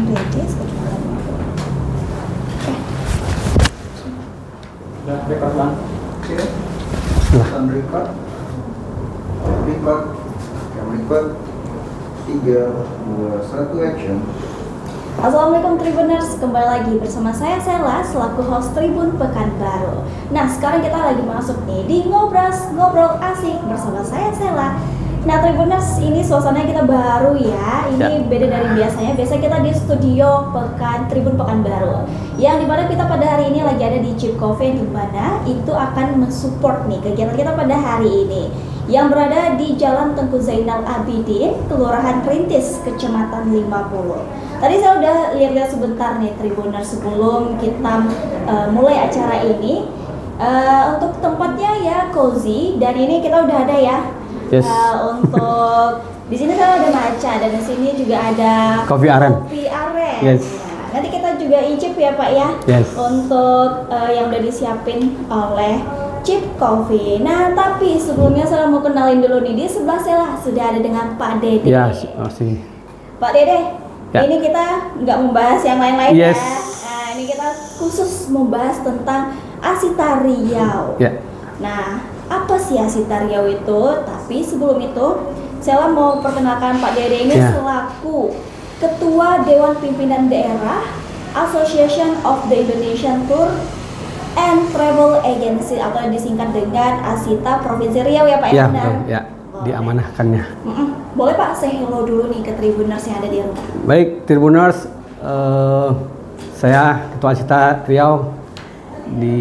Perintis Kecamatan 50. Oke. Udah record bang? Oke. On record. Record. Cam record. 3, 2, 1 action. Assalamualaikum Tribuners, kembali lagi bersama saya Sela selaku host Tribun Pekanbaru. Nah sekarang kita lagi masuk nih di Ngobrol Asik bersama saya Sela. Nah Tribuners, ini suasananya kita baru ya. Ini beda dari biasanya. Biasanya kita di studio Tribun Pekanbaru, yang dimana kita pada hari ini lagi ada di Chip Coffee, di mana itu akan mensupport nih kegiatan kita pada hari ini, yang berada di Jalan Tengku Zainal Abidin, Kelurahan Perintis, Kecamatan 50. Tadi saya udah lihat-lihat sebentar nih Tribuners sebelum kita mulai acara ini. Untuk tempatnya ya cozy, dan ini kita udah ada ya. Yes. Untuk di sini kan ada matcha, dan di sini juga ada Kopi aren. Yes. Nah, nanti kita juga icip ya Pak ya. Yes. Untuk yang udah disiapin oleh Chip Coffee. Nah, tapi sebelumnya saya mau kenalin dulu nih, di sebelah saya lah sudah ada dengan Pak Dede. Ya, masih. Pak Dede, Ya. ini kita nggak membahas yang lain-lain Yes. ya. Nah, ini kita khusus membahas tentang Asita Riau. Ya. Nah, apa sih Asita Riau itu? Tapi sebelum itu, saya mau perkenalkan Pak Dede ini selaku Ketua Dewan Pimpinan Daerah Association of the Indonesian Tour and Travel Agency, atau disingkat dengan Asita Provinsi Riau ya Pak Ya, benar? betul. Ya, diamanahkannya. Boleh Pak, say hello dulu nih ke Tribuners yang ada di rumah. Baik, Tribuners, saya Ketua Asita Riau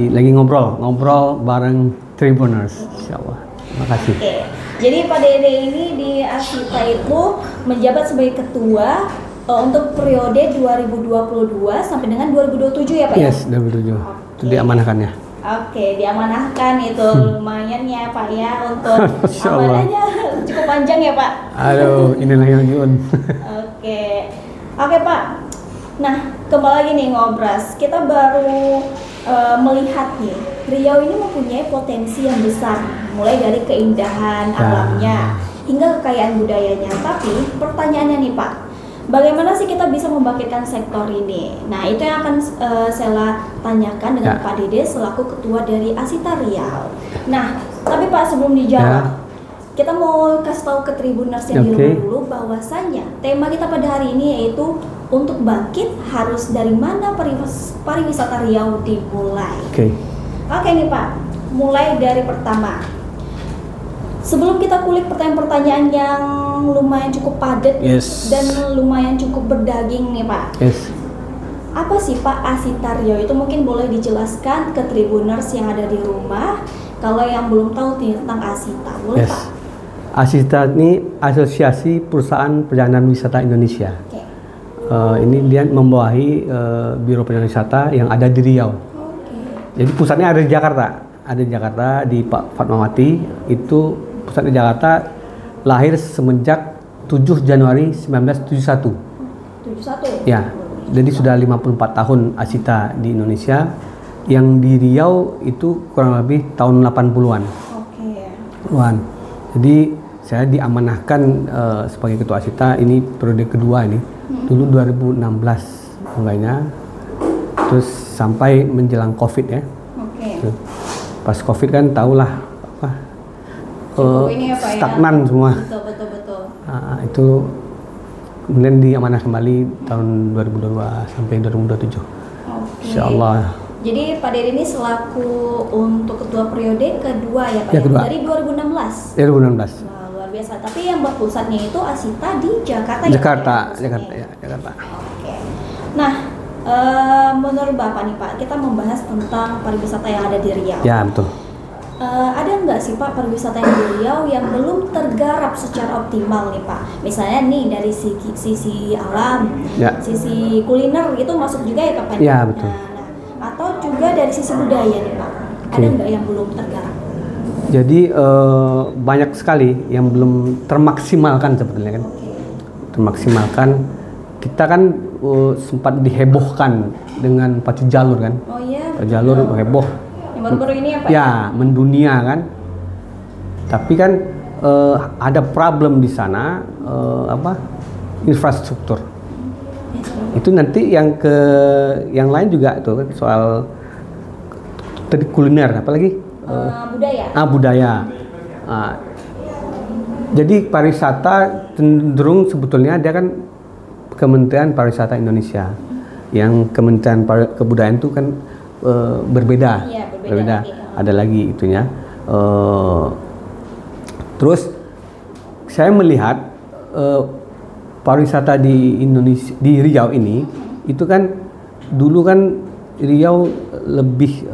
lagi ngobrol bareng Tribuners, insyaallah. Terima kasih. Oke, jadi Pak Dede ini di Asita itu menjabat sebagai ketua untuk periode 2022 sampai dengan 2027 ya Pak ya? Yes, 2007. Itu diamanahkannya. Oke, diamanahkan itu lumayan ya Pak ya, untuk Masya Allah. amanahnya cukup panjang ya Pak. Aduh, inilah yang Yun. Oke Pak. Nah, kembali lagi nih ngobras. Kita baru melihat nih, Riau ini mempunyai potensi yang besar, mulai dari keindahan alamnya hingga kekayaan budayanya. Tapi pertanyaannya nih Pak, bagaimana sih kita bisa membangkitkan sektor ini? Nah, itu yang akan saya tanyakan dengan Pak Dede selaku ketua dari Asita Riau. Nah, tapi Pak, sebelum dijawab, kita mau kasih tahu ke Tribuners yang di rumah dulu bahwasanya tema kita pada hari ini yaitu untuk bangkit harus dari mana pariwisata Riau dimulai. Oke nih Pak, mulai dari pertama. Sebelum kita kulik pertanyaan-pertanyaan yang lumayan cukup padat dan lumayan cukup berdaging nih Pak. Apa sih Pak Asita Riau itu? Mungkin boleh dijelaskan ke Tribuners yang ada di rumah kalau yang belum tahu tentang Asita. Boleh Pak? Asita ini Asosiasi Perusahaan Perjalanan Wisata Indonesia. Ini dia membawahi Biro Perjalanan Wisata yang ada di Riau. Jadi pusatnya ada di Jakarta. Ada di Jakarta di Pak Fatmawati. Itu pusat di Jakarta, lahir semenjak 7 Januari 1971. 71? Ya, jadi sudah 54 tahun Asita di Indonesia. Yang di Riau itu kurang lebih tahun 80-an. Jadi saya diamanahkan sebagai Ketua Asita ini periode kedua ini. Dulu 2016 mulainya, terus sampai menjelang COVID ya. Pas COVID kan tahulah apa, stagnan semua. Betul. Itu kemudian diamanah kembali tahun 2022 sampai 2027. Insyaallah. Jadi Pak Dede ini selaku untuk ketua periode kedua ya Pak? Ya, kedua. Dari 2016? 2016. Wah, luar biasa. Tapi yang berpusatnya itu Asita di Jakarta Jakarta. ya? Jakarta. Oke. Nah, menurut Bapak nih Pak, kita membahas tentang pariwisata yang ada di Riau. Ya, betul. Ada nggak sih Pak pariwisata yang di Riau yang belum tergarap secara optimal nih Pak? Misalnya nih dari sisi alam, sisi kuliner itu masuk juga ya Pak? Ya, betul. Atau juga dari sisi budaya nih Pak, ada nggak yang belum tergarap? Jadi banyak sekali yang belum termaksimalkan sebetulnya kan. Termaksimalkan. Kita kan sempat dihebohkan dengan pacu jalur kan. Pacu jalur heboh. Yang baru-baru ini ya Pak? Ya, mendunia kan. Tapi kan ada problem di sana, infrastruktur. Itu nanti yang lain juga tuh kan soal tadi kuliner, apalagi budaya. Budaya. Jadi pariwisata cenderung sebetulnya dia kan Kementerian Pariwisata Indonesia. Yang Kementerian Kebudayaan itu kan berbeda. Iya, berbeda. Ada lagi itunya. Terus saya melihat pariwisata di Indonesia, di Riau ini itu kan dulu kan Riau lebih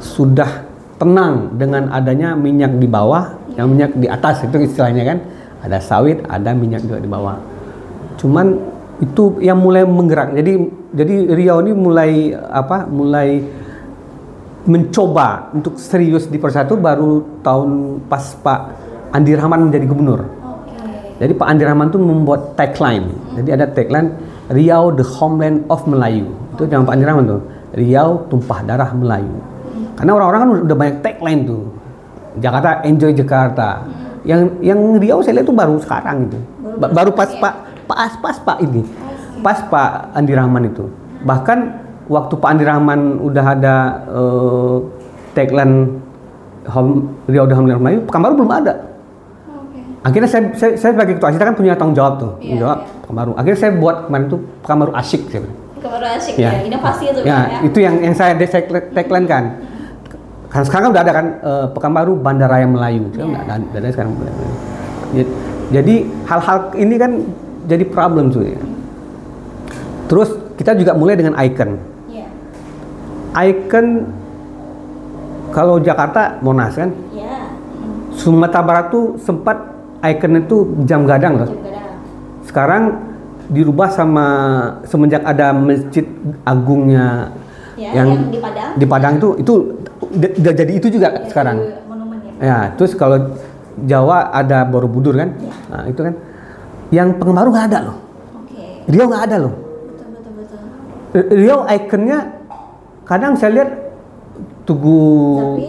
sudah tenang dengan adanya minyak di bawah, yang minyak di atas itu istilahnya kan, ada sawit, ada minyak juga di bawah. Cuman itu yang mulai menggerak. Jadi Riau ini mulai mencoba untuk serius di persatu baru tahun pas Pak Andi Rahman menjadi gubernur. Jadi Pak Andi Rahman tuh membuat tagline. Jadi ada tagline Riau the homeland of Melayu. Itu yang Pak Andi Rahman tuh. Riau tumpah darah Melayu. Karena orang-orang kan udah banyak tagline tuh. Jakarta enjoy Jakarta. Yang Riau saya lihat tuh baru sekarang gitu. Baru pas Pak Andi Rahman itu. Bahkan waktu Pak Andi Rahman udah ada tagline Riau the homeland of Melayu, Pekanbaru belum ada. Akhirnya saya sebagai ketua kita kan punya tanggung jawab tuh, jawab Pekanbaru. Akhirnya saya buat kemarin tuh Pekanbaru asyik. Pekanbaru asyik ya, inovasi itu ya. Itu yang saya tagline kan. Kan sekarang udah ada kan Pekanbaru Bandaraya Melayu, nggak ada sekarang. Jadi hal-hal ini kan jadi problem tuh. Ya. Terus kita juga mulai dengan icon. Icon kalau Jakarta Monas kan. Sumatera Barat tuh sempat icon itu jam gadang loh. Sekarang dirubah semenjak ada Masjid Agungnya yang di Padang itu udah jadi itu juga sekarang. Ya, terus kalau Jawa ada Borobudur kan. Nah, itu kan. Yang Pekanbaru nggak ada loh. Riau nggak ada loh. Betul. Riau ikonnya kadang saya lihat Tugu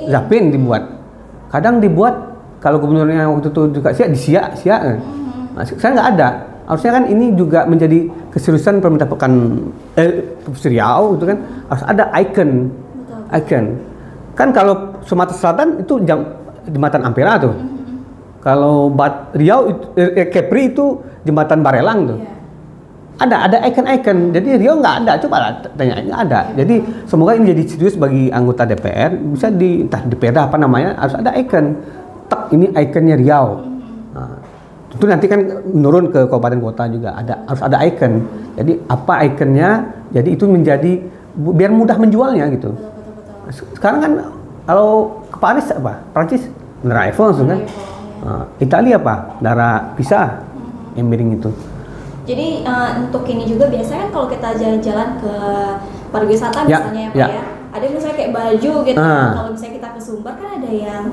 Zapin dibuat. Kadang dibuat kalau gubernurnya waktu itu juga Siak. Nah, sekarang nggak ada. Harusnya kan ini juga menjadi keseriusan pemerintah Riau itu kan harus ada icon. Kan kalau Sumatera Selatan itu jembatan Ampera tuh. Kalau Riau Kepri itu jembatan Barelang tuh. Ada icon. Jadi Riau nggak ada, coba tanya, nggak ada. Jadi semoga ini jadi serius bagi anggota DPR, bisa entah DPR apa namanya, harus ada icon. Ini ikonnya Riau. Nah, itu nanti kan menurun ke kabupaten kota juga harus ada icon. Jadi apa ikonnya? Jadi itu menjadi biar mudah menjualnya gitu. Sekarang kan kalau ke Paris apa? Prancis Menara Eiffel kan? Italia apa? Darah Pisa yang miring itu. Jadi untuk ini juga biasanya kan kalau kita jalan-jalan ke pariwisata misalnya ya Pak ya, ada misalnya kayak baju gitu. Kalau misalnya kita ke Sumbar kan ada yang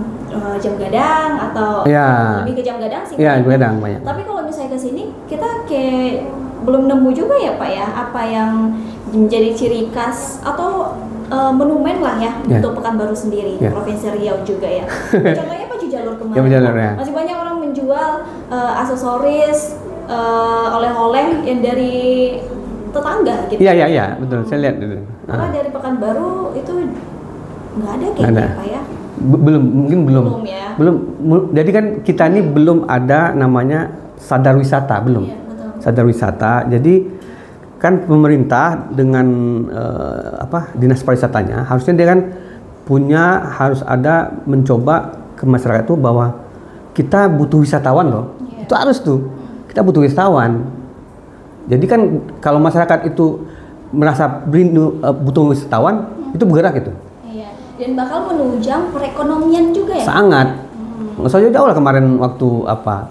jam gadang atau lebih ke jam gadang sih. Iya, jam gadang banyak. Tapi kalau misalnya ke sini kita kayak belum nemu juga ya Pak ya, apa yang menjadi ciri khas atau monumen lah ya untuk Pekanbaru sendiri, Provinsi Riau juga ya. Contohnya Pacu Jalur kemarin. Masih banyak orang menjual aksesoris, oleh-oleh yang dari tetangga gitu. Iya, betul. Saya lihat itu. Karena dari Pekanbaru itu nggak ada kayaknya Pak ya. Mungkin belum. Belum. Jadi kan kita ini belum ada namanya sadar wisata, belum. Iya, betul. Sadar wisata. Jadi kan pemerintah dengan dinas pariwisatanya harusnya dia kan harus ada mencoba ke masyarakat itu bahwa kita butuh wisatawan loh. Itu harus tuh. Kita butuh wisatawan. Jadi kan kalau masyarakat itu merasa butuh wisatawan, itu bergerak gitu. Iya. Dan bakal menunjang perekonomian juga ya. Sangat. Nggak usah jauh lah kemarin waktu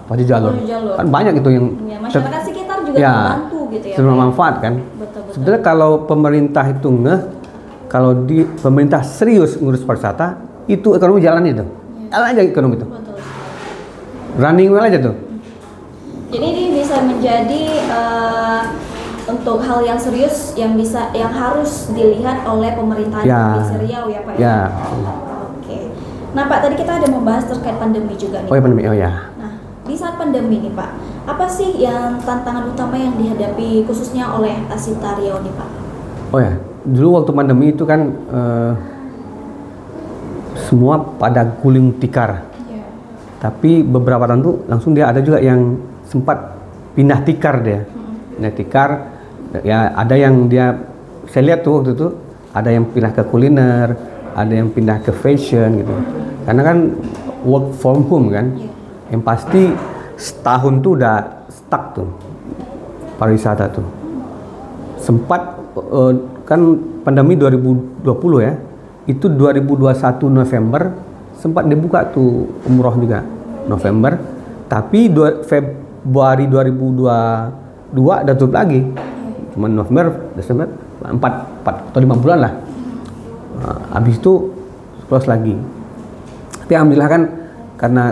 Pacu Jalur. Kan banyak itu yang masyarakat sekitar juga membantu gitu ya. Semua manfaat kan. Betul. Sebenarnya kalau pemerintah itu kalau pemerintah serius ngurus pariwisata, itu ekonomi jalan itu. Jalan aja ekonomi itu. Betul. Running well aja tuh. Jadi ini bisa menjadi untuk hal yang serius yang harus dilihat oleh pemerintahan Provinsi Riau ya Pak ya. Oke. Nah Pak, tadi kita ada membahas terkait pandemi juga nih. Pandemi. Nah, di saat pandemi nih Pak, Apa sih yang tantangan utama yang dihadapi khususnya oleh Asita Riau nih Pak? Oh ya, dulu waktu pandemi itu kan semua pada guling tikar. Yeah. Tapi beberapa tahun tuh langsung dia ada juga yang sempat pindah tikar dia. Pindah tikar, ya ada yang dia, saya lihat tuh waktu itu ada yang pindah ke kuliner, ada yang pindah ke fashion gitu. Karena kan work from home kan. Yang pasti setahun tuh udah stuck tuh pariwisata tuh. Sempat kan pandemi 2020 ya. Itu 2021 November sempat dibuka tuh umroh juga November, tapi Februari 2022 udah tutup lagi. Cuma November, Desember 4 atau 5 bulan lah. Habis itu close lagi. Tapi alhamdulillah kan karena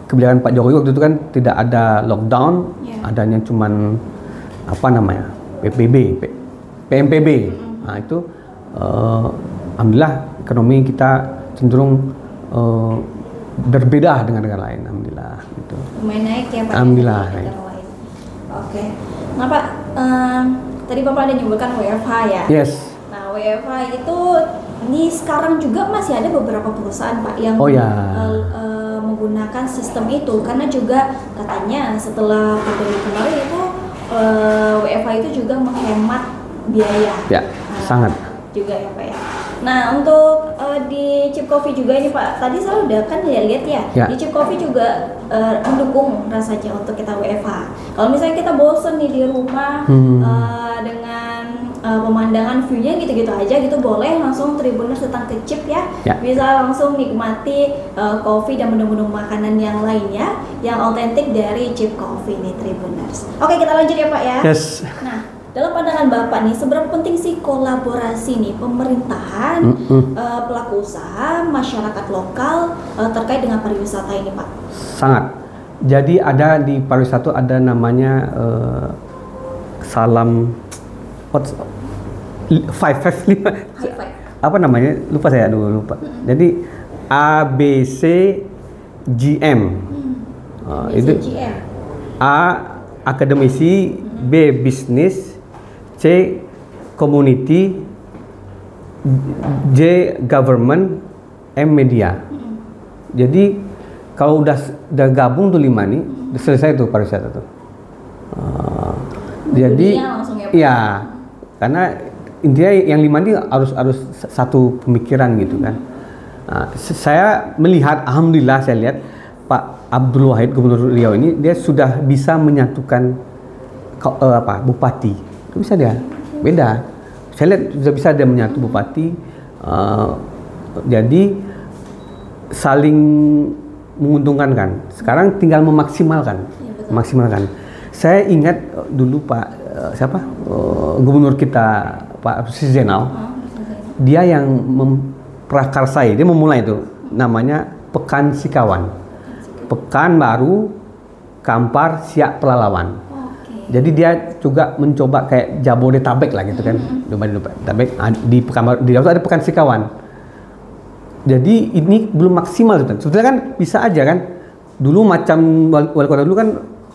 kebijakan Pak Jokowi waktu itu kan tidak ada lockdown, adanya cuman apa namanya PMPB. Nah itu alhamdulillah ekonomi kita cenderung berbeda dengan negara lain, alhamdulillah gitu. Lumayan naik ya Pak. Alhamdulillah. Oke. Nah Pak, tadi Bapak ada nyebutkan WFH ya. Yes. Nah WFH itu di sekarang juga masih ada beberapa perusahaan Pak yang menggunakan sistem itu, karena juga katanya setelah pandemi kemarin itu WFH itu juga menghemat biaya. Ya, sangat. Juga ya Pak ya. Nah untuk di Chip Coffee juga ini Pak, tadi saya udah kan lihat ya, di Chip Coffee juga mendukung rasanya untuk kita WFH. Kalau misalnya kita bosen nih di rumah dengan pemandangan view-nya gitu-gitu aja gitu, boleh langsung Tribuners datang ke Chip ya. Bisa langsung nikmati kopi dan menu-menu makanan yang lainnya yang otentik dari Chip Coffee nih Tribuners. Oke, kita lanjut ya Pak ya. Yes. Nah, dalam pandangan Bapak nih, seberapa penting sih kolaborasi nih pemerintahan, pelaku usaha, masyarakat lokal terkait dengan pariwisata ini Pak? Sangat. Jadi ada di pariwisata ada namanya salam five apa namanya? Lupa saya lupa. Jadi ABCGM. Itu A akademisi, B bisnis, C community, J government, M media. Jadi kalau udah gabung tuh 5 nih, udah selesai tuh pariwisata tuh. Jadi ya karena intinya yang 5 ini harus satu pemikiran gitu kan. Saya melihat, alhamdulillah saya lihat Pak Abdul Wahid Gubernur Riau ini dia sudah bisa menyatukan bupati. Itu bisa dia beda. Saya lihat sudah bisa dia menyatu bupati. Jadi saling menguntungkan kan. Sekarang tinggal memaksimalkan. Memaksimalkan. Saya ingat dulu Pak gubernur kita Pak Zainal, dia yang memprakarsai, dia memulai itu namanya Pekan Sikawan, Pekan Baru Kampar Siak Pelalawan. Jadi dia juga mencoba kayak Jabodetabek lah gitu kan, Jabodetabek di Pekan Baru, di dalam ada Pekan Sikawan. Jadi ini belum maksimal sebetulnya kan, bisa aja kan. Dulu macam wali kota dulu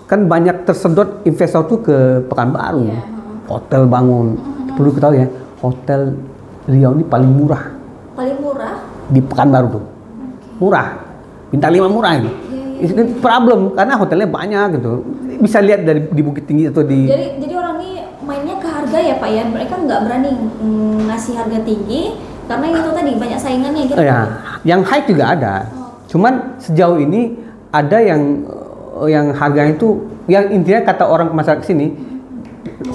kan banyak tersedot investor tuh ke Pekanbaru, hotel bangun. Perlu ketahui ya, hotel Riau ini paling murah. Paling murah? Di Pekanbaru tuh, murah, bintang 5 murah ini. Ini problem karena hotelnya banyak gitu. Bisa lihat di Bukit Tinggi atau di. Jadi orang ini mainnya ke harga ya Pak ya, mereka nggak berani ngasih harga tinggi karena itu tadi banyak saingannya gitu. Ya, yang high juga ada. Cuman sejauh ini ada yang harganya itu, yang intinya kata orang masyarakat sini,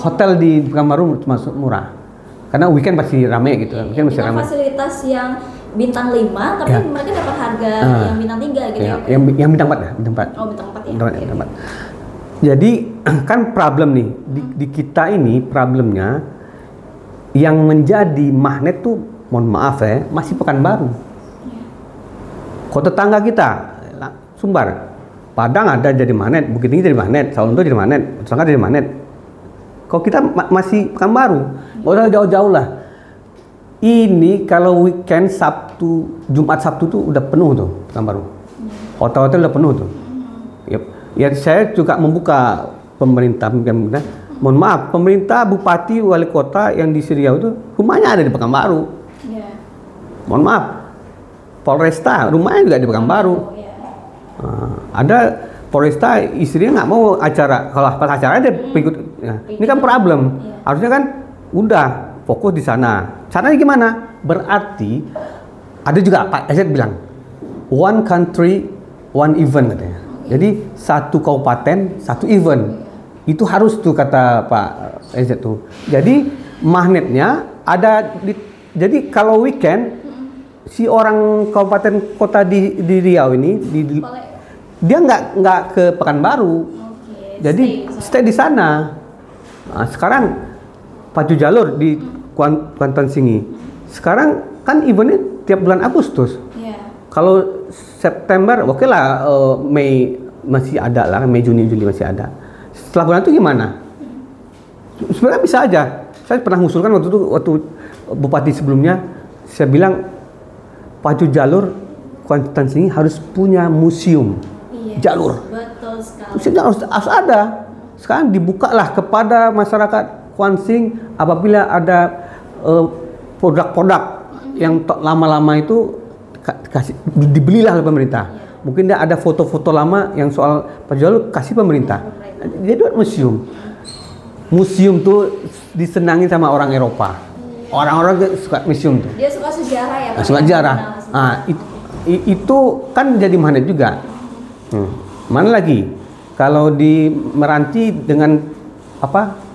hotel di Pekanbaru termasuk murah karena weekend pasti rame gitu. Weekend pasti rame. Fasilitas yang bintang 5 tapi mereka dapat harga yang bintang 3 gitu ya. Yang bintang 4 ya, bintang 4. Oh, bintang 4 ya. Bintang 4. Jadi kan problem nih di kita ini, problemnya yang menjadi magnet tuh, mohon maaf ya, masih Pekanbaru. Kota tetangga kita Sumbar, Padang ada jadi magnet, Bukit Tinggi jadi magnet, Sawalunto jadi magnet, Tetangga jadi magnet. Kalau kita masih Pekanbaru, nggak usah jauh-jauh lah. Ini kalau weekend Jumat Sabtu tuh udah penuh tuh Pekanbaru. Hotel-hotel udah penuh tuh. Yep. Ya saya juga membuka pemerintah. Mohon maaf, pemerintah, bupati, wali kota yang di Riau itu rumahnya ada di Pekanbaru. Yeah. Mohon maaf, Polresta rumahnya juga di Pekanbaru. Ada Polresta istrinya nggak mau acara, kalau pas acara ada ikut. Ya. Ini kan problem. Harusnya kan udah fokus di sana. Caranya gimana? Berarti ada juga Pak Ezet bilang one country one event katanya. Jadi satu kabupaten satu event. Itu harus tuh kata Pak Ezet tuh. Jadi magnetnya ada jadi kalau weekend si orang kabupaten kota di Riau ini dia nggak ke Pekanbaru. Jadi stay di sana. Nah, sekarang pacu jalur di Kuantan Singi. Sekarang kan eventnya tiap bulan Agustus. Kalau September, oke lah, Mei masih ada lah, Mei, Juni, Juli masih ada. Setelah bulan itu gimana? Sebenarnya bisa aja. Saya pernah mengusulkan waktu bupati sebelumnya, saya bilang pacu jalur Kuantan Singi harus punya museum jalur. Betul sekali. Museumnya harus ada. Sekarang dibukalah kepada masyarakat Kuansing apabila ada produk-produk yang lama-lama itu dibelilah oleh pemerintah. Mungkin ada foto-foto lama yang soal pacu jalur kasih pemerintah. Jadi buat museum. Museum tuh disenangi sama orang Eropa. Orang-orang suka museum tuh. Dia suka sejarah ya Pak. Suka sejarah. Nah, itu kan jadi magnet juga. Mana lagi? Kalau di Meranti dengan apa?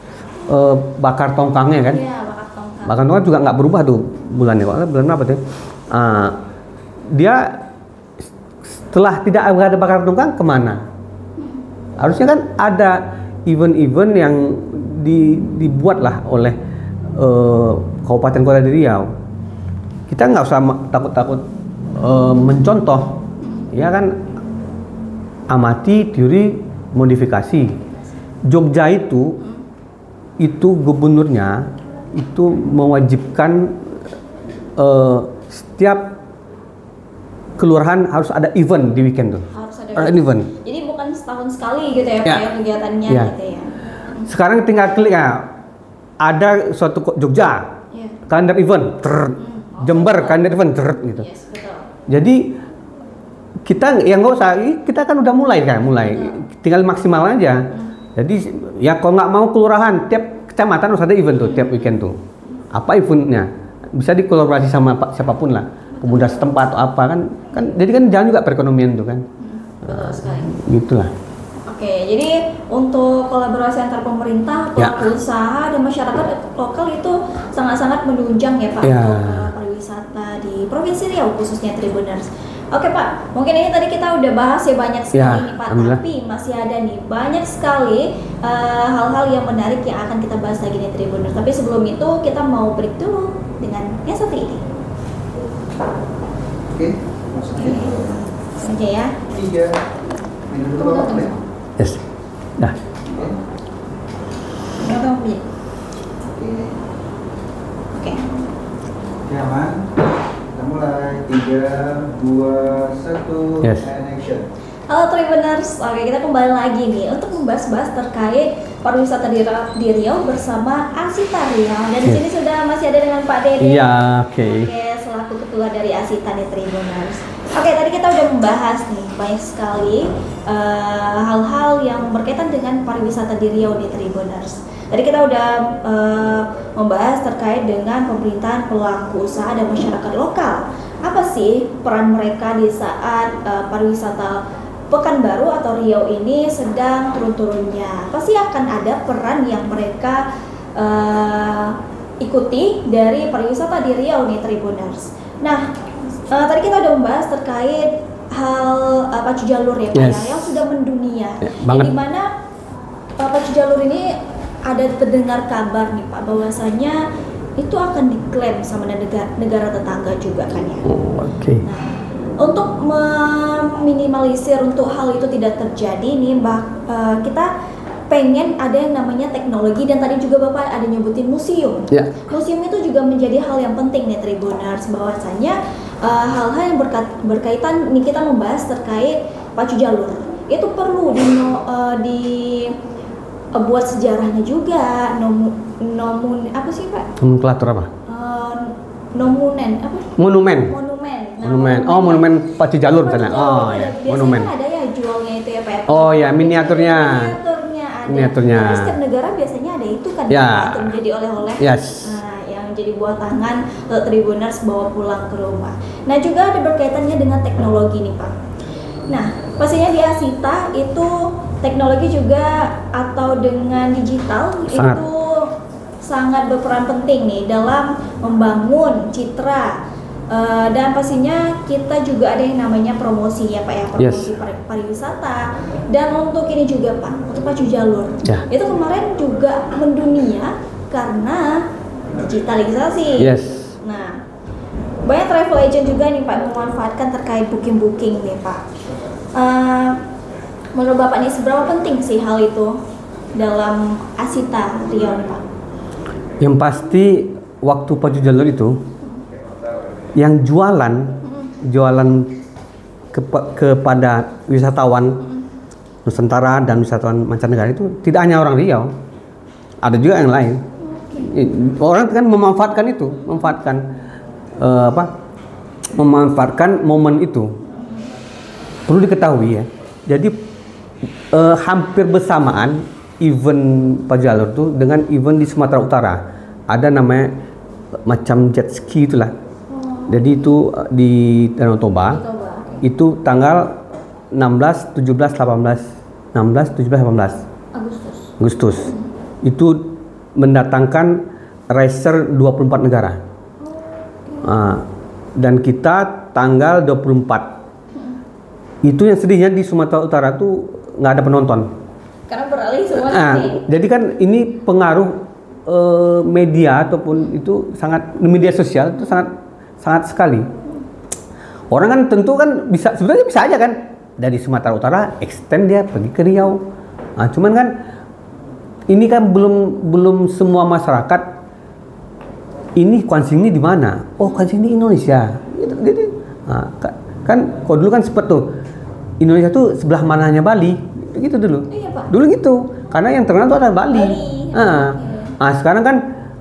Bakar tongkangnya kan? Iya, bakar tongkang. Bakar tongkang juga nggak berubah tuh bulannya. Bulan apa tuh? Dia setelah tidak ada bakar tongkang kemana? Harusnya kan ada event-event yang dibuatlah oleh Kabupaten Kota di Riau. Kita nggak usah takut-takut mencontoh, ya kan? Amati teori modifikasi. Jogja itu gubernurnya itu mewajibkan setiap kelurahan harus ada event di weekend tuh. Harus ada event. Jadi bukan setahun sekali gitu ya, Pak, kegiatannya gitu ya. Sekarang tinggal klik ya. Ada suatu Jogja, kalender event, Jember kalender event, gitu. Yes, betul. Jadi kita yang nggak usah, kita kan udah mulai, tinggal maksimal aja. Jadi ya kalau nggak mau kelurahan, tiap kecamatan harus ada event tuh, tiap weekend tuh. Apa eventnya? Bisa dikolaborasi sama siapapun lah, pemuda setempat atau apa kan jadi kan jalan juga perekonomian tuh kan. Betul sekali. Gitulah. Oke, jadi untuk kolaborasi antar pemerintah, pelaku usaha dan masyarakat lokal itu sangat-sangat menunjang ya Pak untuk pariwisata di Provinsi Riau khususnya Tribuners. Oke Pak, mungkin ini tadi kita udah bahas ya banyak sekali nih Pak, tapi masih ada nih banyak sekali hal-hal yang menarik yang akan kita bahas lagi nih Tribuners. Tapi sebelum itu kita mau break dulu dengan yang satu ini. Oke, masukin. Saja ya. 3 minum dulu Bapak ya. Yes. Dah. Oke. Nyaman. Kita mulai 3, 2, 1. Yes. And action. Halo Tribuners, oke kita kembali lagi nih untuk membahas-bahas terkait pariwisata di Riau bersama Asita Riau. Dan di sini sudah masih ada dengan Pak Dede. Iya, oke. Oke, selaku ketua dari Asita nih Tribuners. Oke, tadi kita udah membahas nih banyak sekali hal-hal yang berkaitan dengan pariwisata di Riau nih Tribuners. Tadi kita udah membahas terkait dengan pemerintahan, pelaku usaha dan masyarakat lokal. Apa sih peran mereka di saat pariwisata Pekanbaru atau Riau ini sedang turun-turunnya? Pasti akan ada peran yang mereka ikuti dari pariwisata di Riau nih Tribuners. Nah, tadi kita udah membahas terkait hal pacu jalur ya Pak ya, yang sudah mendunia. Di mana pacu jalur ini ada terdengar kabar nih Pak bahwasanya itu akan diklaim sama negara tetangga juga kan ya. Nah, untuk meminimalisir untuk hal itu tidak terjadi nih kita pengen ada yang namanya teknologi, dan tadi juga Bapak ada nyebutin museum. Museum itu juga menjadi hal yang penting nih Tribuners, bahwasanya hal-hal yang berkaitan nih kita membahas terkait pacu jalur. itu perlu buat sejarahnya juga. Nomun apa sih Pak? Nomenklatur apa? Monumen apa? Monumen. Nah, Monumen. Oh, monumen pacu jalur misalnya. Oh, ya. Biasanya Monumen. kan ada ya jualnya itu ya Pak. Oh ya, miniaturnya. Ada. Miniaturnya. Jadi setiap negara biasanya ada itu kan Ya. untuk menjadi oleh-oleh. Yes. Nah, yang jadi buah tangan Tribuners bawa pulang ke rumah. Nah, juga ada berkaitannya dengan teknologi nih Pak. Nah, pastinya di Asita itu teknologi juga atau dengan digital Sangat. itu sangat berperan penting nih dalam membangun citra. Dan pastinya kita juga ada yang namanya promosi ya Pak ya, promosi pariwisata. Dan untuk ini juga Pak, untuk pacu jalur Ya. itu kemarin juga mendunia karena digitalisasi. Yes. Nah, banyak travel agent juga nih Pak memanfaatkan terkait booking nih Pak. Menurut Bapak nih seberapa penting sih hal itu dalam Asita Riau nih Pak? Yang pasti waktu pacu jalur itu yang jualan kepada wisatawan Nusantara dan wisatawan mancanegara itu tidak hanya orang Riau, ada juga yang lain. Orang kan memanfaatkan itu, memanfaatkan momen itu. Perlu diketahui ya. Jadi hampir bersamaan event pacu jalur itu dengan event di Sumatera Utara. Ada namanya macam jet ski itulah. Jadi itu di Danau Toba. Itu tanggal 16, 17, 18 Agustus. Itu mendatangkan racer 24 negara. Dan kita tanggal 24. Itu yang sedihnya di Sumatera Utara tuh nggak ada penonton. Karena beralih semua Jadi kan ini pengaruh media ataupun itu media sosial itu sangat sekali. Orang kan tentu kan sebenarnya bisa aja kan dari Sumatera Utara extend dia pergi ke Riau. Cuman kan ini kan belum semua masyarakat ini Kwansin ini di mana? Oh, Kwansin ini Indonesia. Gitu. Kan kalau dulu kan seperti tuh Indonesia tuh sebelah mananya Bali, gitu dulu. Iya, Pak. Dulu gitu. Karena yang terkenal tuh ada Bali. Sekarang kan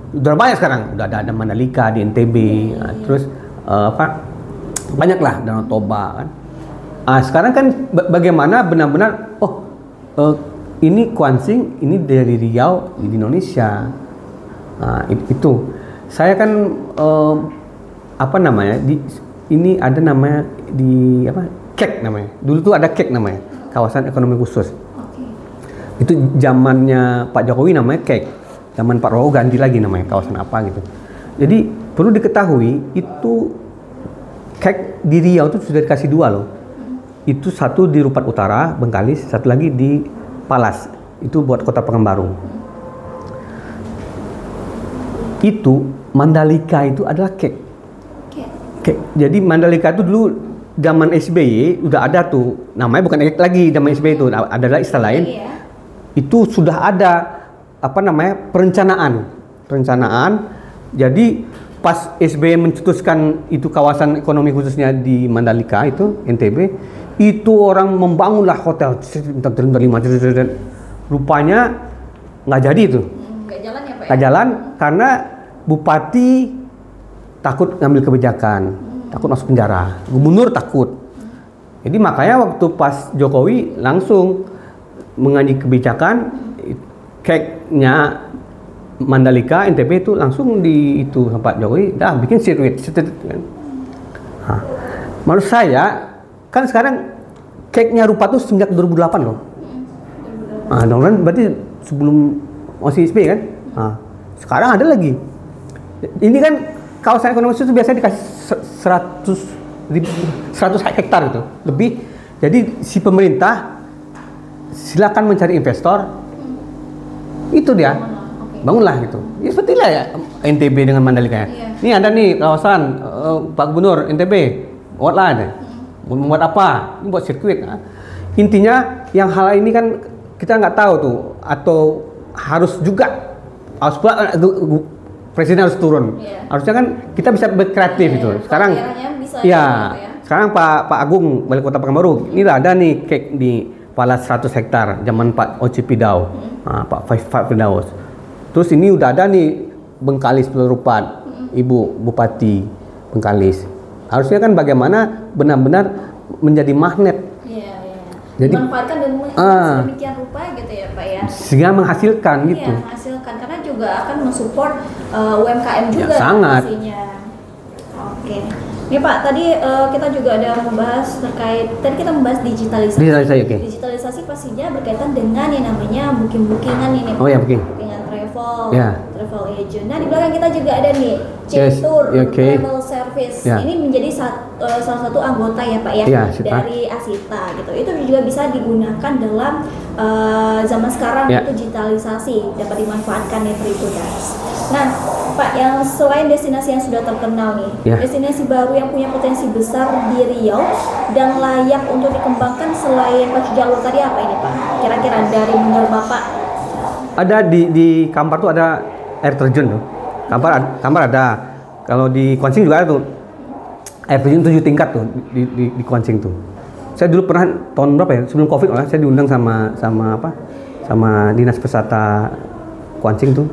udah banyak sekarang, udah ada Mandalika di NTB, terus banyaklah Danau Toba kan. Sekarang kan bagaimana benar-benar ini Kwansin, ini dari Riau di Indonesia. Itu saya kan ini ada namanya di KEK namanya. Dulu tuh ada KEK namanya, kawasan ekonomi khusus. Itu zamannya Pak Jokowi namanya KEK. Zaman Pak Prabowo ganti lagi namanya kawasan apa gitu. Jadi perlu diketahui itu KEK di Riau itu sudah dikasih 2 loh. Itu satu di Rupat Utara, Bengkalis, satu lagi di Palas. Itu buat Kota Pekanbaru. Itu Mandalika itu adalah KEK. Jadi Mandalika itu dulu zaman SBY udah ada tuh, namanya bukan KEK lagi zaman SBY itu, adalah istilah lain. Itu sudah ada perencanaan. Jadi pas SBY mencetuskan itu kawasan ekonomi khususnya di Mandalika itu NTB, itu orang membangunlah hotel rupanya nggak jadi itu. Nggak jalan ya Pak? Nggak jalan karena bupati takut ngambil kebijakan, takut masuk penjara, gubernur takut. Jadi makanya waktu pas Jokowi langsung mengambil kebijakan, KEK-nya Mandalika NTB itu langsung di itu Pak Jokowi bikin sirkuit kan. Menurut saya kan sekarang KEK-nya Rupa tuh sejak 2008 loh. Dong berarti sebelum masih SBY kan. Sekarang ada lagi. Ini kan kawasan ekonomi khusus biasanya dikasih 100 hektar gitu lebih. Jadi si pemerintah silakan mencari investor. Itu dia. Bangunlah gitu. Ya seperti lah ya NTB dengan Mandalika. Ini ada nih kawasan Pak Gubernur NTB. Buatlah ada. Membuat apa? Ini buat sirkuit. Intinya yang hal ini kan kita nggak tahu tuh, atau harus presiden harus turun. Harusnya kan kita bisa berkreatif itu. Sekarang sekarang Sekarang Pak Agung Wali Kota Pekanbaru, ini ada nih KEK di kepala 100 hektar zaman Pak Oci Pidau, Pak Pak Firdaus. Terus ini udah ada nih Bengkalis Pelerupat, Ibu Bupati Bengkalis. Harusnya kan bagaimana benar-benar menjadi magnet. Iya. Jadi dimanfaatkan dan sedemikian rupa gitu ya Pak ya. Sehingga menghasilkan gitu. Iya, menghasilkan karena juga akan mensupport UMKM juga sangat. pastinya. Oke. Nih Pak, tadi kita juga ada membahas terkait, tadi kita membahas digitalisasi. Digitalisasi pastinya berkaitan dengan yang namanya booking-bookingan ini. Oh ya, booking. Bookingan travel, travel agent. Nah, di belakang kita juga ada nih Tour Travel Service. Ini menjadi salah satu anggota ya Pak ya, dari Asita gitu. Itu juga bisa digunakan dalam zaman sekarang digitalisasi, dapat dimanfaatkan nih Tribuners. Nah, Pak, yang selain destinasi yang sudah terkenal nih, destinasi baru yang punya potensi besar di Riau dan layak untuk dikembangkan selain Pacu Jalur tadi apa ini Pak? Kira-kira dari menurut Bapak? Ada di Kampar tuh ada air terjun tuh. Kampar ada. Kalau di Kuansing juga ada tuh. Air terjun 7 tingkat tuh di Kuansing tuh. Saya dulu pernah tahun berapa ya? Sebelum Covid saya diundang sama Dinas Wisata Kuansing tuh.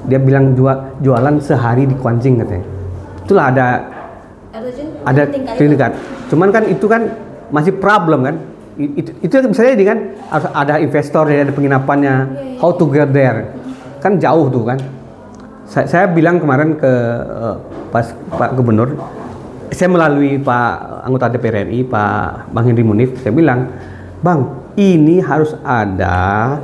Dia bilang jualan sehari di Kuansing katanya. Itulah ada tingkat. Cuman kan itu kan masih problem kan. Itu bisa jadi kan harus ada investor, ada penginapannya, how to get there. Kan jauh tuh kan. Saya bilang kemarin ke Pak Gubernur, saya melalui Pak anggota DPR RI, Pak Bang Henry Munif, saya bilang, Bang, ini harus ada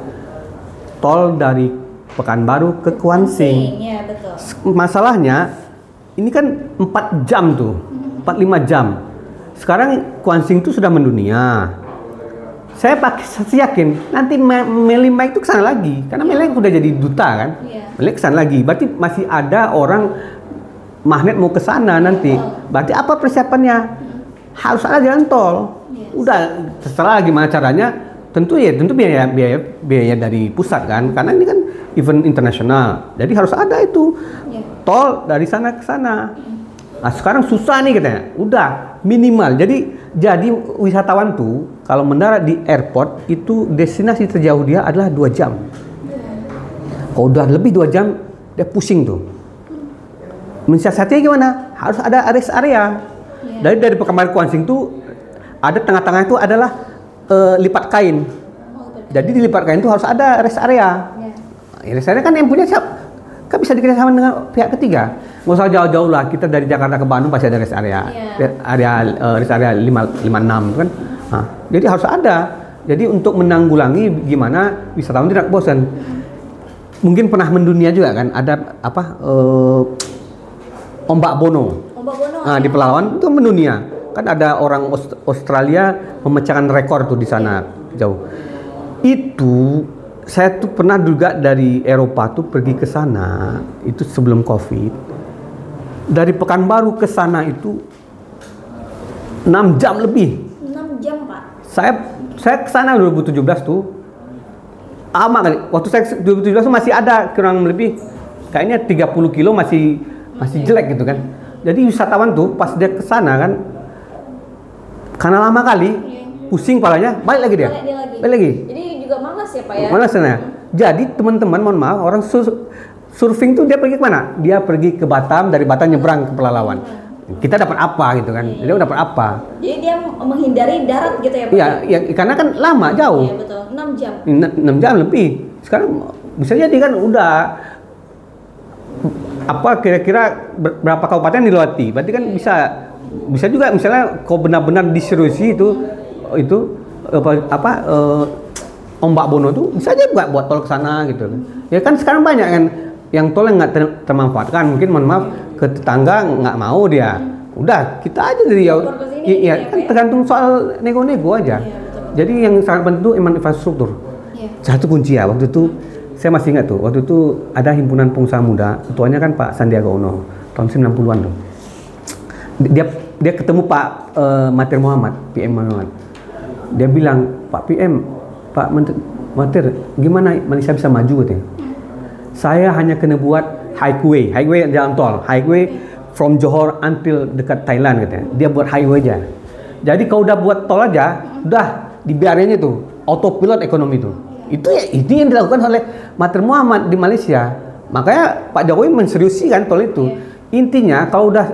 tol dari Pekanbaru ke Kuansing. Ya, betul. Masalahnya ini kan 4 jam tuh, 4-5 jam. Sekarang Kuansing itu sudah mendunia. Saya yakin nanti Melima itu kesana lagi, karena Melima sudah jadi duta kan. Melima kesana lagi, berarti masih ada orang magnet mau kesana nanti. Berarti apa persiapannya? Harus ada jalan tol. Udah terserah gimana caranya. Tentu biaya dari pusat kan, karena ini kan event internasional. Jadi harus ada itu tol dari sana ke sana. Nah sekarang susah nih katanya. Udah minimal. Jadi wisatawan tuh kalau mendarat di airport itu destinasi terjauh dia adalah 2 jam. Kalau udah lebih 2 jam dia pusing tuh. Mensiasatinya gimana? Harus ada rest area. Dari Pekanbaru Kuansing tuh ada tengah-tengah itu adalah lipat kain. Jadi di lipat kain itu harus ada rest area. Rest area kan yang punya siapa? Kan bisa dikerjasama dengan pihak ketiga. Nggak usah jauh-jauh lah. Kita dari Jakarta ke Bandung pasti ada rest area. Rest area 56 kan. Nah, jadi harus ada. Jadi untuk menanggulangi gimana wisatawan tidak bosan. Mungkin pernah mendunia juga kan. Ada ombak Bono. Nah, di Pelawan itu mendunia. Kan ada orang Australia memecahkan rekor tuh di sana jauh. Itu saya tuh pernah juga dari Eropa tuh pergi ke sana itu sebelum Covid. Dari Pekanbaru ke sana itu 6 jam lebih. 6 jam, Pak. Saya ke sana 2017 tuh. Lama kali. Waktu saya 2017 tuh masih ada kurang lebih kayaknya 30 kilo masih jelek gitu kan. Jadi wisatawan tuh pas dia ke sana kan karena lama kali pusing palanya, balik lagi dia. Balik lagi. Jadi juga malas ya Pak ya? Malas ya. Jadi teman-teman mohon maaf, orang surfing tuh dia pergi ke mana? Dia pergi ke Batam, dari Batam nyebrang ke Pelalawan. Kita dapat apa gitu kan? Dia dapat apa? Jadi dia menghindari darat gitu ya Pak? Iya, karena kan lama, jauh. Iya betul, 6 jam. 6 jam lebih. Sekarang bisa jadi kan udah apa kira-kira berapa kabupaten dilewati? Berarti kan bisa juga misalnya kau benar-benar di Serusi itu Ombak Bono tuh bisa aja buat tol ke sana gitu. Ya kan sekarang banyak kan yang tol yang nggak termanfaatkan. Mungkin mohon maaf ke tetangga nggak mau dia. Udah kita aja dari iya kan tergantung soal nego-nego aja. Jadi yang sangat penting itu emang infrastruktur. Satu kunci ya waktu itu. Saya masih ingat tuh, waktu itu ada himpunan pengusaha muda, ketuanya kan Pak Sandiaga Uno, tahun 90-an tuh. Dia ketemu Pak Mahathir Mohamad, PM Mohamad. Dia bilang, Pak PM, Pak Mahathir, gimana Malaysia bisa maju katanya? Saya hanya kena buat highway jalan tol, highway from Johor until dekat Thailand katanya. Dia buat highway aja. Jadi kalau udah buat tol aja, udah dibiarin itu. autopilot ekonomi itu. Itu ya ini yang dilakukan oleh Mahathir Mohamad di Malaysia. Makanya Pak Jokowi menseriusi kan tol itu. Intinya kalau udah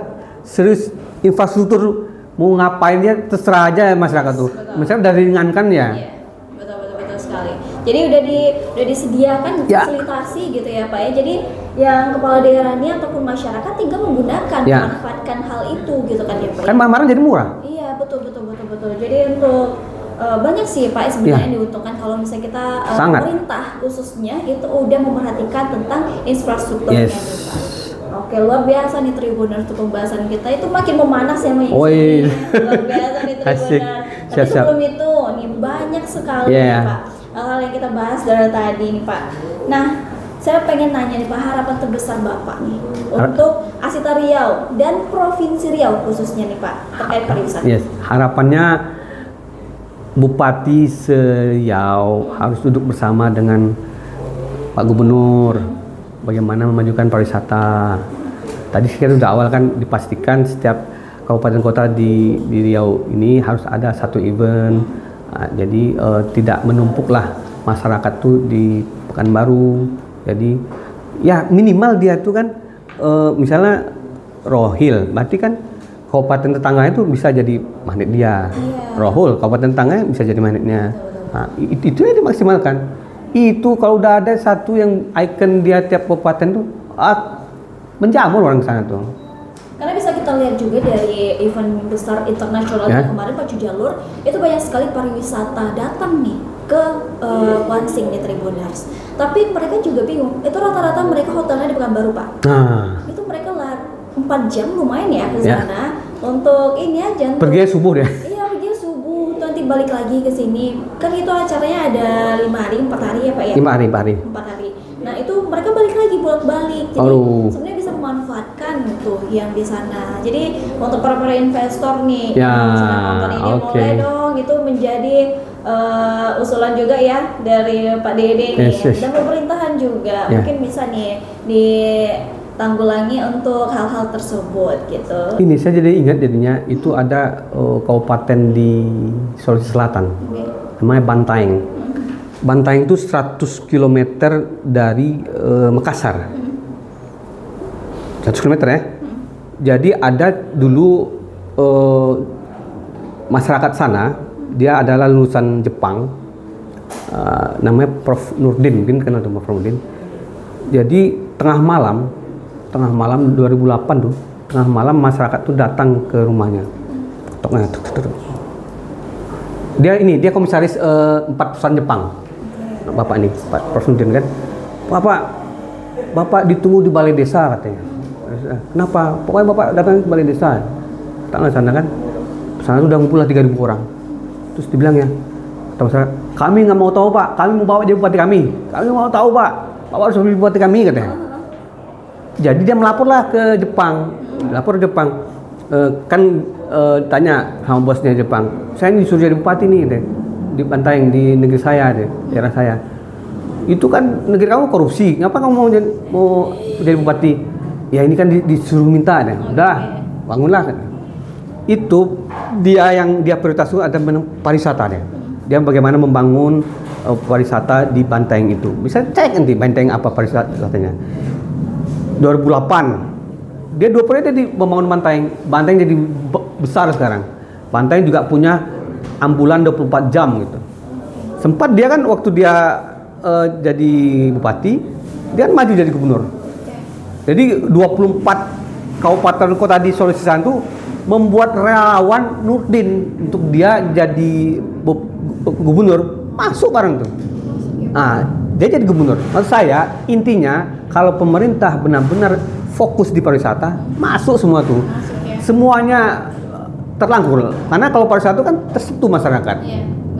serius infrastruktur mau ngapain dia terserah aja masyarakat tuh. Misalnya udah diringankan ya. Iya, betul sekali. Jadi udah disediakan fasilitasi gitu ya Pak ya. Jadi yang kepala daerahnya ataupun masyarakat tinggal menggunakan, memanfaatkan hal itu gitu kan ya Pak. Kan barang jadi murah. Iya, betul. Jadi untuk banyak sih Pak sebenarnya yang diuntungkan kalau misalnya kita pemerintah khususnya itu udah memperhatikan tentang infrastrukturnya nih Pak. Oke, luar biasa nih Tribuners untuk pembahasan kita itu makin memanas ya Mbak. Luar biasa nih Tribuners. Tapi sebelum itu nih banyak sekali nih Pak hal-hal yang kita bahas dari tadi nih Pak. Nah, saya pengen nanya nih Pak, harapan terbesar Bapak nih untuk Asita Riau dan Provinsi Riau khususnya nih Pak terkait pariwisata. Harapannya Bupati Riau harus duduk bersama dengan Pak Gubernur bagaimana memajukan pariwisata. Tadi kita sudah awal kan dipastikan setiap kabupaten kota di Riau ini harus ada satu event. Jadi tidak menumpuklah masyarakat tuh di Pekanbaru. Jadi ya minimal dia tuh kan misalnya Rohil, berarti kan kabupaten tetangga itu bisa jadi magnet dia. Rohul, kabupaten tetangga bisa jadi magnetnya. Nah, itu yang dimaksimalkan. Itu kalau udah ada satu yang ikon dia tiap kabupaten tuh menjamur orang sana tuh. Karena bisa kita lihat juga dari event besar internasional kemarin Pacu Jalur itu banyak sekali pariwisata datang nih ke Kuansing nih Tribuners. Tapi mereka juga bingung. Itu rata-rata mereka hotelnya di Pekanbaru Pak. Itu mereka 4 jam lumayan ya ke sana untuk ini aja. Pergi subuh ya? Iya, pergi subuh. Nanti balik lagi ke sini. Kan itu acaranya ada 5 hari, 4 hari ya Pak ya? 5 hari. Nah itu mereka balik lagi bolak-balik. Jadi sebenarnya bisa memanfaatkan tuh yang di sana. Jadi untuk para investor nih, nonton ini boleh dong itu menjadi usulan juga ya dari Pak Dede nih dan pemerintahan juga mungkin bisa nih ditanggulangi untuk hal-hal tersebut gitu. Ini saya jadi ingat jadinya itu ada kabupaten di Sulawesi Selatan namanya Bantaeng. Bantaeng itu 100 km dari Makassar. 100 km ya. Jadi ada dulu masyarakat sana, dia adalah lulusan Jepang, namanya Prof Nurdin, mungkin kenal tuh Prof Nurdin. Jadi tengah malam 2008 tuh, tengah malam masyarakat tuh datang ke rumahnya. Dia komisaris 4 perusahaan Jepang. Bapak ini, Pak Prof Nurdin kan. Bapak ditunggu di balai desa katanya. Kenapa? Pokoknya Bapak datang ke balai desa. Datang sana kan. Sana sudah ngumpul 3.000 orang. Terus dibilang ya, kami nggak mau tahu Pak, kami mau bawa jadi bupati kami. Kami mau tahu Pak, Bapak harus jadi bupati kami katanya. Jadi dia melaporlah ke Jepang. Lapor ke Jepang. Tanya sama bosnya Jepang. Saya ini disuruh jadi bupati nih deh. Di Bantaeng di negeri saya deh, daerah saya. Itu kan negeri kamu korupsi. Ngapa kamu mau jadi bupati? Ya ini kan disuruh minta deh. Udah, bangunlah. Itu dia prioritas itu ada pariwisata deh. Dia bagaimana membangun pariwisata di Bantaeng itu. Bisa cek nanti Bantaeng apa pariwisatanya. 2008 dia 2 periode membangun Bantaeng. Bantaeng jadi besar sekarang. Bantaeng juga punya ambulan 24 jam gitu. Sempat dia kan waktu dia jadi bupati, dia kan maju jadi gubernur. Jadi 24 kabupaten kota di Sulawesi Selatan itu membuat relawan Nurdin untuk dia jadi gubernur, masuk bareng tuh. Nah, dia jadi gubernur. Maksud saya intinya kalau pemerintah benar-benar fokus di pariwisata, masuk semua tuh. Semuanya terlangkul. Karena kalau pariwisata itu kan tersentuh masyarakat.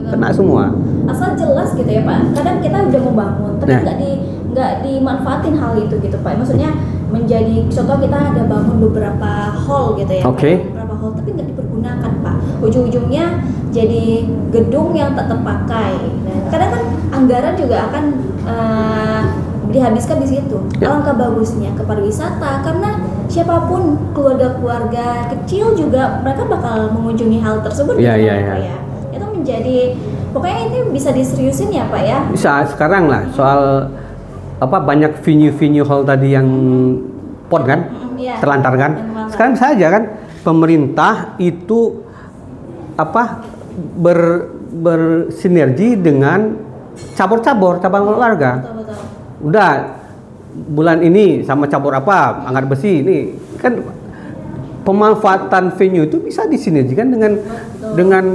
Kena semua. Asal jelas gitu ya Pak. Kadang kita udah membangun, tapi nggak dimanfaatin hal itu gitu Pak. Maksudnya menjadi contoh kita ada bangun beberapa hall gitu ya. Beberapa hall tapi nggak dipergunakan Pak. Ujung-ujungnya jadi gedung yang tak terpakai. Nah, kadang kan anggaran juga akan dihabiskan di situ. Alangkah bagusnya ke pariwisata karena siapapun keluarga kecil juga mereka bakal mengunjungi hal tersebut. Itu menjadi Pokoknya ini bisa diseriusin ya Pak ya? Bisa sekarang lah soal apa banyak venue-venue hall tadi yang pon kan, Iya. terlantar kan. Sekarang bisa aja kan pemerintah itu apa bersinergi dengan cabur-cabur cabang olahraga. Betul. Udah bulan ini sama cabur apa angkat besi ini kan pemanfaatan venue itu bisa disinergikan dengan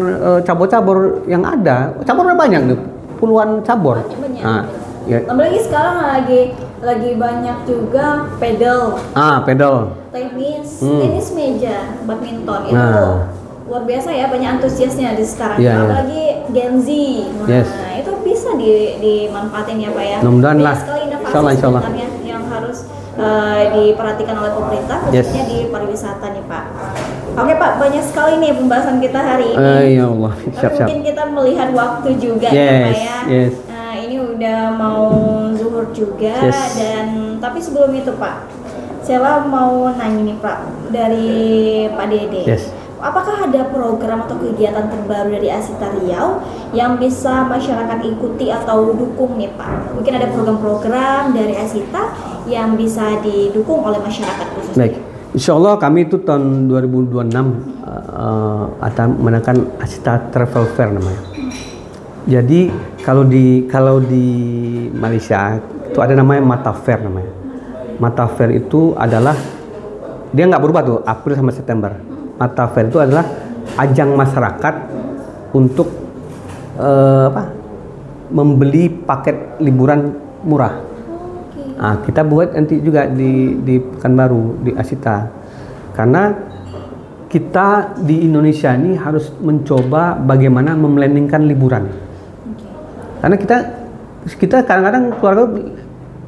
cabur-cabur yang ada. Caburnya banyak nih, puluhan cabur. Banyak. Nah, ya. Apalagi sekarang lagi banyak juga pedal, pedal. tenis meja, badminton itu Nah. luar biasa ya, banyak antusiasnya di sekarang. Iya, iya. Apalagi Gen Z. Nah, Yes. itu bisa dimanfaatin ya Pak ya. Mudah-mudahan Banyak lah. sekali inovasi Insyaallah. sebenarnya yang harus diperhatikan oleh pemerintah khususnya Yes. di pariwisata nih Pak. Oke Pak, banyak sekali nih pembahasan kita hari ini. Ya Allah, Tapi siap-siap. mungkin kita melihat waktu juga ya Pak Yes, ya. yes. Nah, ini udah mau zuhur juga Yes. dan tapi sebelum itu Pak, saya mau nanya nih Pak dari Pak Dede. Yes. Apakah ada program atau kegiatan terbaru dari Asita Riau yang bisa masyarakat ikuti atau dukung nih Pak? Mungkin ada program-program dari Asita yang bisa didukung oleh masyarakat khususnya. Baik. Insya Allah kami itu tahun 2026 akan menangkan Asita Travel Fair namanya. Jadi kalau di Malaysia itu ada namanya Mata Fair namanya. Mata Fair itu adalah dia nggak berubah tuh April sampai September. Mata Fair itu adalah ajang masyarakat untuk membeli paket liburan murah. Nah, kita buat nanti juga di Pekanbaru di Asita karena kita di Indonesia ini harus mencoba bagaimana memlandingkan liburan. Karena kita kadang-kadang keluarga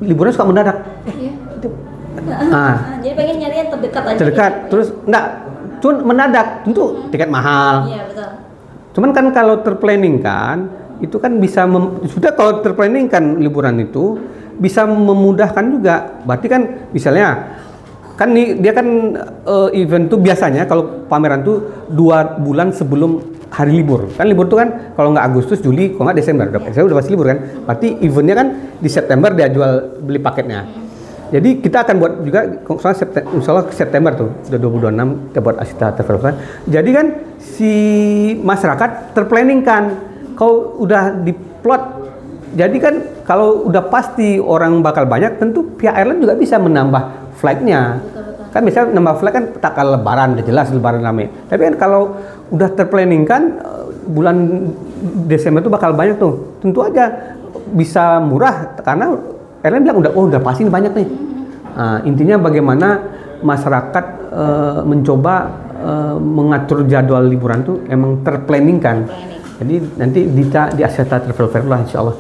liburan suka mendadak. Iya. Jadi pengen nyari yang terdekat aja. terdekat, gitu. terus enggak, cuman mendadak, tentu tiket mahal. Iya betul. Cuman kan kalau terplanning kan, itu kan bisa sudah kalau terplanning kan liburan itu bisa memudahkan juga. Berarti kan misalnya kan dia kan event tuh biasanya kalau pameran tuh 2 bulan sebelum hari libur. Kan libur tuh kan kalau nggak Agustus, Juli, kalau nggak Desember. Saya udah pasti libur kan. Berarti eventnya kan di September dia jual beli paketnya. Jadi kita akan buat juga insya Allah September tuh sudah 2026 kita buat Asita Travel Fair. Jadi kan si masyarakat terplanning kan, kau udah diplot. Jadi kan kalau udah pasti orang bakal banyak, tentu pihak airline juga bisa menambah flightnya. Kan misalnya nambah flight kan takkan lebaran, udah jelas lebaran rame. Tapi kan kalau udah terplanning kan bulan Desember itu bakal banyak tuh. Tentu aja bisa murah karena airline bilang udah pasti ini banyak nih. Nah, intinya bagaimana masyarakat mencoba mengatur jadwal liburan tuh emang terplanning kan. Jadi nanti di Asita Travel Fair lah insya Allah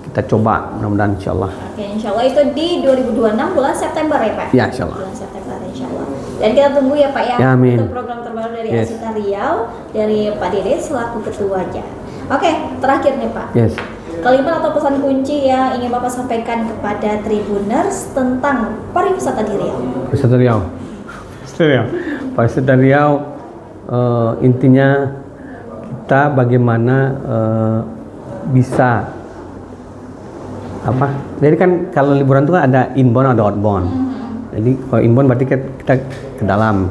kita coba mudah-mudahan insya Allah. Oke, insya Allah itu di 2026 bulan September ya Pak? Ya insya Allah. Bulan September insya Allah. Dan kita tunggu ya Pak ya, Ya, amin. untuk program terbaru dari Yes. Asita Riau dari Pak Dede selaku ketuanya. Oke, terakhir nih Pak. Yes. Kalimat atau pesan kunci yang ingin Bapak sampaikan kepada Tribuners tentang pariwisata di Riau? Pariwisata Riau. Pariwisata Riau intinya kita bagaimana bisa apa? Jadi kan kalau liburan itu kan ada inbound ada outbound. Jadi kalau inbound berarti kita ke dalam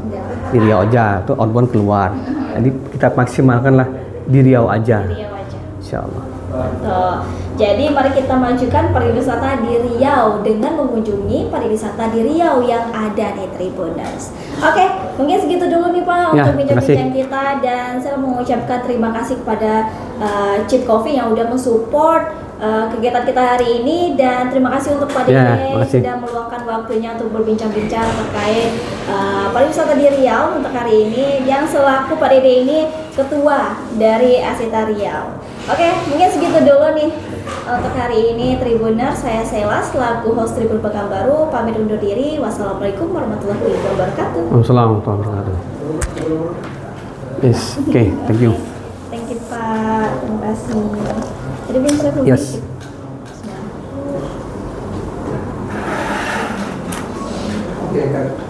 di Riau aja, tuh outbound keluar. Jadi kita maksimalkanlah di Riau aja. Riau aja. Insya Allah. Betul. Jadi mari kita majukan pariwisata di Riau dengan mengunjungi pariwisata di Riau yang ada di Tribuners. Oke, mungkin segitu dulu nih Pak Ya, untuk bincang-bincang terima kita, dan saya mengucapkan terima kasih kepada Cheat Coffee yang udah mensupport kegiatan kita hari ini, dan terima kasih untuk Pak Dede Ya, terima kasih. sudah meluangkan waktunya untuk berbincang-bincang terkait pariwisata di Riau untuk hari ini, yang selaku Pak Dede ini ketua dari Asita Riau. Oke, mungkin segitu dulu nih untuk hari ini Tribuners. Saya Sela selaku host Tribun Pekanbaru pamit undur diri. Wassalamualaikum warahmatullahi wabarakatuh. Assalamualaikum warahmatullahi wabarakatuh. Yes, okay, thank you. Thank you Pak, terima kasih. Jadi bisa Yes. Oke, Kak.